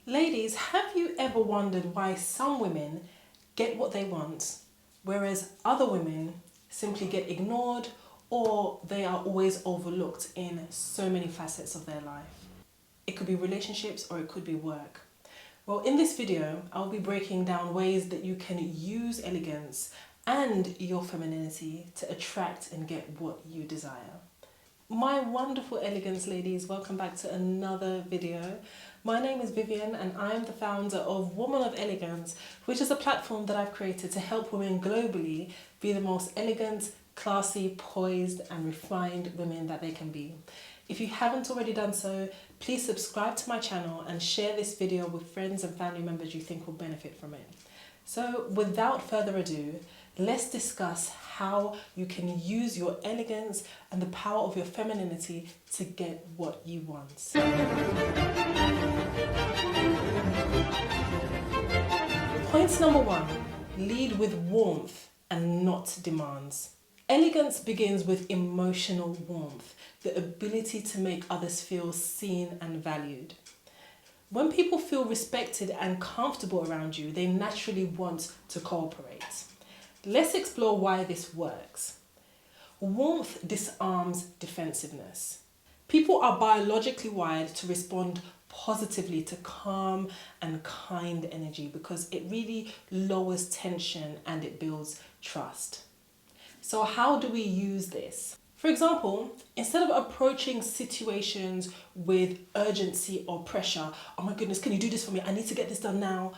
Ladies, have you ever wondered why some women get what they want, whereas other women simply get ignored or they are always overlooked in so many facets of their life? It could be relationships or it could be work. Well, in this video, I'll be breaking down ways that you can use elegance and your femininity to attract and get what you desire. My wonderful elegance ladies, welcome back to another video. My name is Vivian and I'm the founder of Woman of Elegance, which is a platform that I've created to help women globally be the most elegant, classy, poised and refined women that they can be. If you haven't already done so, please subscribe to my channel and share this video with friends and family members you think will benefit from it. So without further ado, let's discuss how you can use your elegance and the power of your femininity to get what you want. Point number one, lead with warmth and not demands. Elegance begins with emotional warmth, the ability to make others feel seen and valued. When people feel respected and comfortable around you, they naturally want to cooperate. Let's explore why this works. Warmth disarms defensiveness. People are biologically wired to respond positively to calm and kind energy because it really lowers tension and it builds trust. So how do we use this? For example, instead of approaching situations with urgency or pressure, oh my goodness, can you do this for me? I need to get this done now.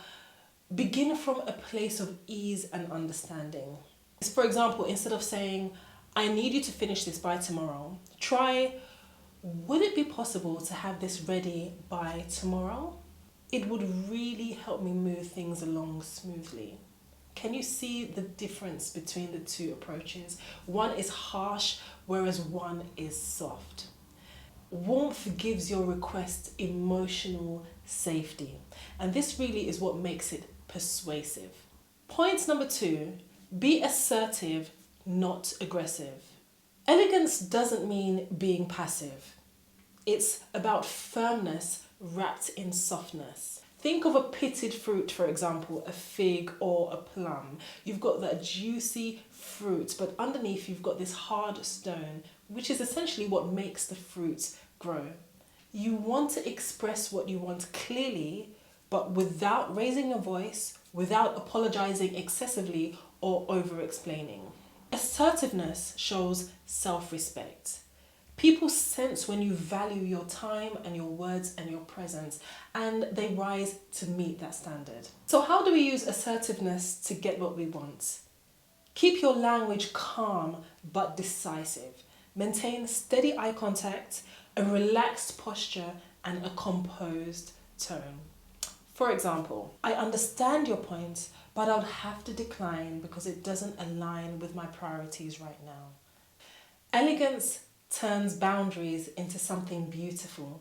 Begin from a place of ease and understanding. For example, instead of saying, I need you to finish this by tomorrow, try, would it be possible to have this ready by tomorrow? It would really help me move things along smoothly. Can you see the difference between the two approaches? One is harsh, whereas one is soft. Warmth gives your request emotional safety, and this really is what makes it persuasive. Point number two, be assertive, not aggressive. Elegance doesn't mean being passive. It's about firmness wrapped in softness. Think of a pitted fruit, for example, a fig or a plum. You've got that juicy fruit, but underneath you've got this hard stone, which is essentially what makes the fruit grow. You want to express what you want clearly, but without raising your voice, without apologizing excessively or over-explaining. Assertiveness shows self-respect. People sense when you value your time and your words and your presence, and they rise to meet that standard. So how do we use assertiveness to get what we want? Keep your language calm but decisive. Maintain steady eye contact, a relaxed posture, and a composed tone. For example, I understand your point, but I would have to decline because it doesn't align with my priorities right now. Elegance turns boundaries into something beautiful,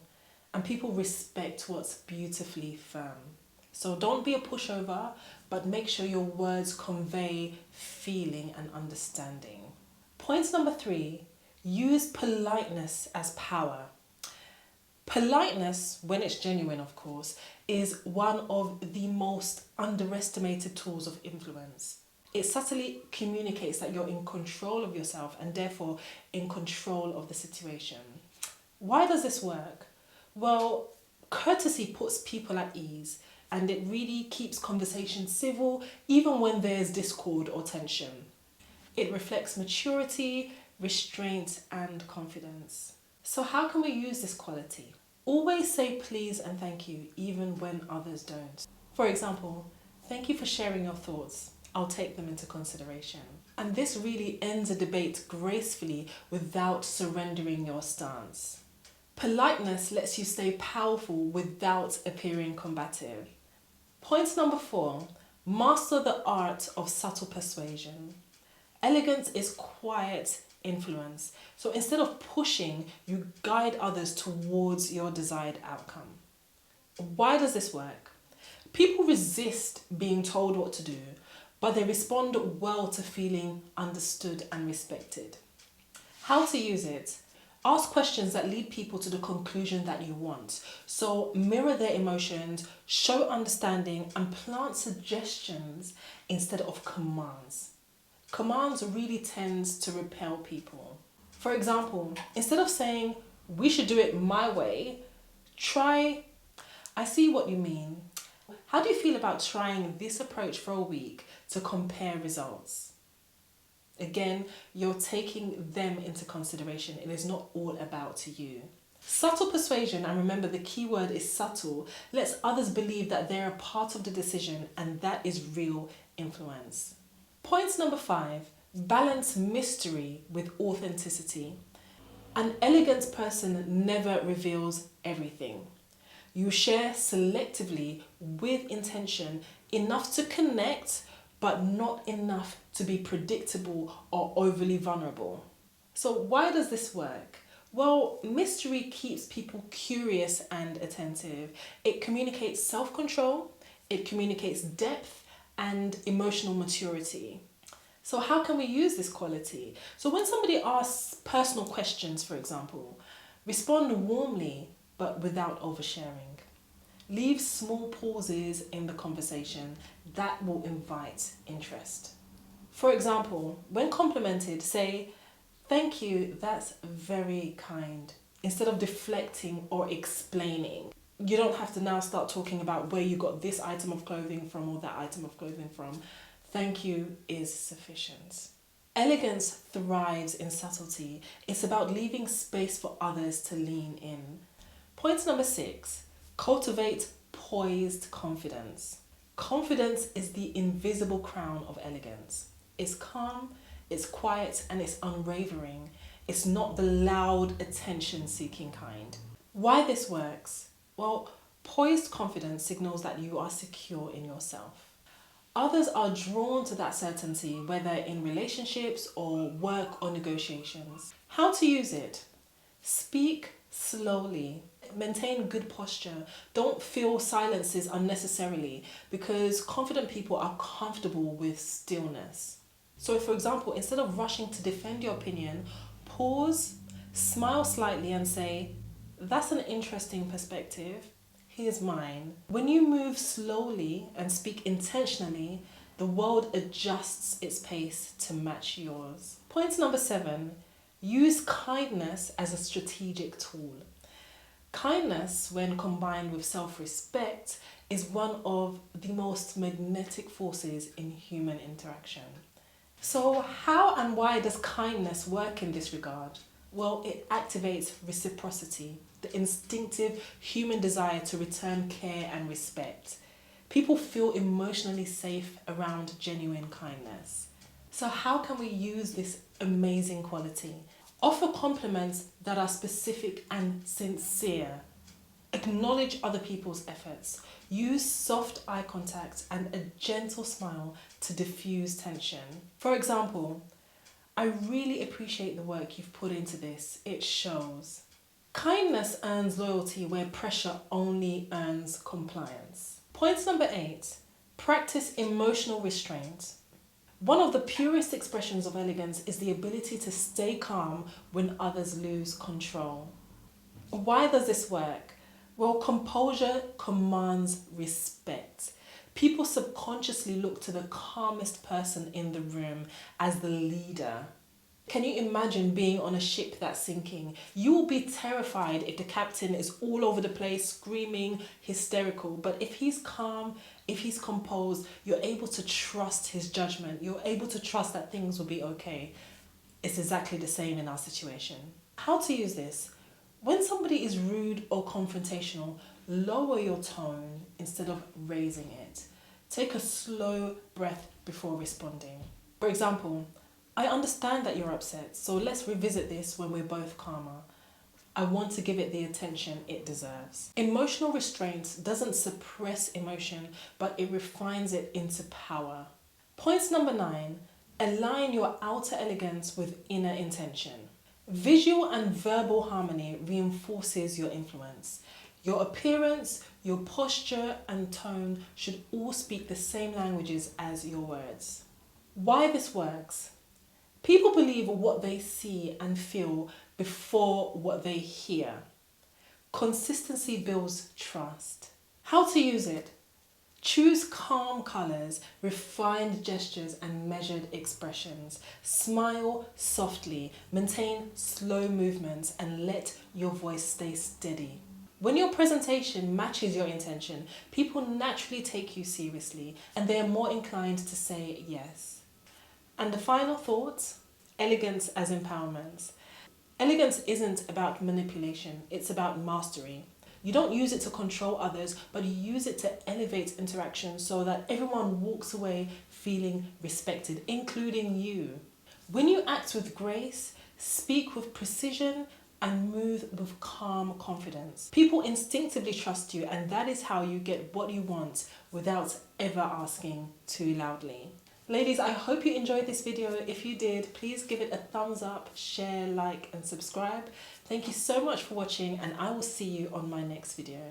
and people respect what's beautifully firm. So don't be a pushover, but make sure your words convey feeling and understanding. Point number three, use politeness as power. Politeness, when it's genuine of course, is one of the most underestimated tools of influence. It subtly communicates that you're in control of yourself and therefore in control of the situation. Why does this work? Well, courtesy puts people at ease and it really keeps conversation civil even when there's discord or tension. It reflects maturity, restraint and confidence. So how can we use this quality? Always say please and thank you even when others don't. For example, thank you for sharing your thoughts. I'll take them into consideration. And this really ends a debate gracefully without surrendering your stance. Politeness lets you stay powerful without appearing combative. Point number four, master the art of subtle persuasion. Elegance is quiet influence. So instead of pushing, you guide others towards your desired outcome. Why does this work? People resist being told what to do, but they respond well to feeling understood and respected. How to use it? Ask questions that lead people to the conclusion that you want. So mirror their emotions, show understanding, and plant suggestions instead of commands. Commands really tends to repel people. For example, instead of saying, we should do it my way, try, I see what you mean. How do you feel about trying this approach for a week to compare results? Again, you're taking them into consideration. It is not all about you. Subtle persuasion, and remember the key word is subtle, lets others believe that they're a part of the decision, and that is real influence. Point number 5, balance mystery with authenticity. An elegant person never reveals everything. You share selectively with intention, enough to connect, but not enough to be predictable or overly vulnerable. So why does this work? Well, mystery keeps people curious and attentive. It communicates self-control, it communicates depth and emotional maturity. So how can we use this quality? So when somebody asks personal questions, for example, respond warmly but without oversharing. Leave small pauses in the conversation that will invite interest. For example, when complimented, say, "Thank you, that's very kind," instead of deflecting or explaining. You don't have to now start talking about where you got this item of clothing from or that item of clothing from. Thank you is sufficient. Elegance thrives in subtlety. It's about leaving space for others to lean in. Point number 6, cultivate poised confidence. Confidence is the invisible crown of elegance. It's calm, it's quiet, and it's unwavering. It's not the loud, attention-seeking kind. Why this works? Well, poised confidence signals that you are secure in yourself. Others are drawn to that certainty, whether in relationships or work or negotiations. How to use it? Speak slowly. Maintain good posture. Don't fill silences unnecessarily, because confident people are comfortable with stillness. So for example, instead of rushing to defend your opinion, pause, smile slightly and say, "That's an interesting perspective. Here's mine." When you move slowly and speak intentionally, the world adjusts its pace to match yours. Point number 7, use kindness as a strategic tool. Kindness, when combined with self-respect, is one of the most magnetic forces in human interaction. So how and why does kindness work in this regard? Well, it activates reciprocity, the instinctive human desire to return care and respect. People feel emotionally safe around genuine kindness. So how can we use this amazing quality? Offer compliments that are specific and sincere. Acknowledge other people's efforts. Use soft eye contact and a gentle smile to diffuse tension. For example, "I really appreciate the work you've put into this. It shows." Kindness earns loyalty where pressure only earns compliance. Point number 8, practice emotional restraint. One of the purest expressions of elegance is the ability to stay calm when others lose control. Why does this work? Well, composure commands respect. People subconsciously look to the calmest person in the room as the leader. Can you imagine being on a ship that's sinking? You will be terrified if the captain is all over the place, screaming, hysterical. But if he's calm, if he's composed, you're able to trust his judgment. You're able to trust that things will be okay. It's exactly the same in our situation. How to use this? When somebody is rude or confrontational, lower your tone instead of raising it. Take a slow breath before responding. For example, "I understand that you're upset, so let's revisit this when we're both calmer. I want to give it the attention it deserves." Emotional restraint doesn't suppress emotion, but it refines it into power. Point number 9, align your outer elegance with inner intention. Visual and verbal harmony reinforces your influence. Your appearance, your posture and tone should all speak the same languages as your words. Why this works? People believe what they see and feel before what they hear. Consistency builds trust. How to use it? Choose calm colours, refined gestures and measured expressions. Smile softly, maintain slow movements and let your voice stay steady. When your presentation matches your intention, people naturally take you seriously and they are more inclined to say yes. And the final thought, elegance as empowerment. Elegance isn't about manipulation, it's about mastery. You don't use it to control others, but you use it to elevate interaction so that everyone walks away feeling respected, including you. When you act with grace, speak with precision, and move with calm confidence, people instinctively trust you, and that is how you get what you want without ever asking too loudly. Ladies, I hope you enjoyed this video. If you did, please give it a thumbs up, share, like, and subscribe. Thank you so much for watching, and I will see you on my next video.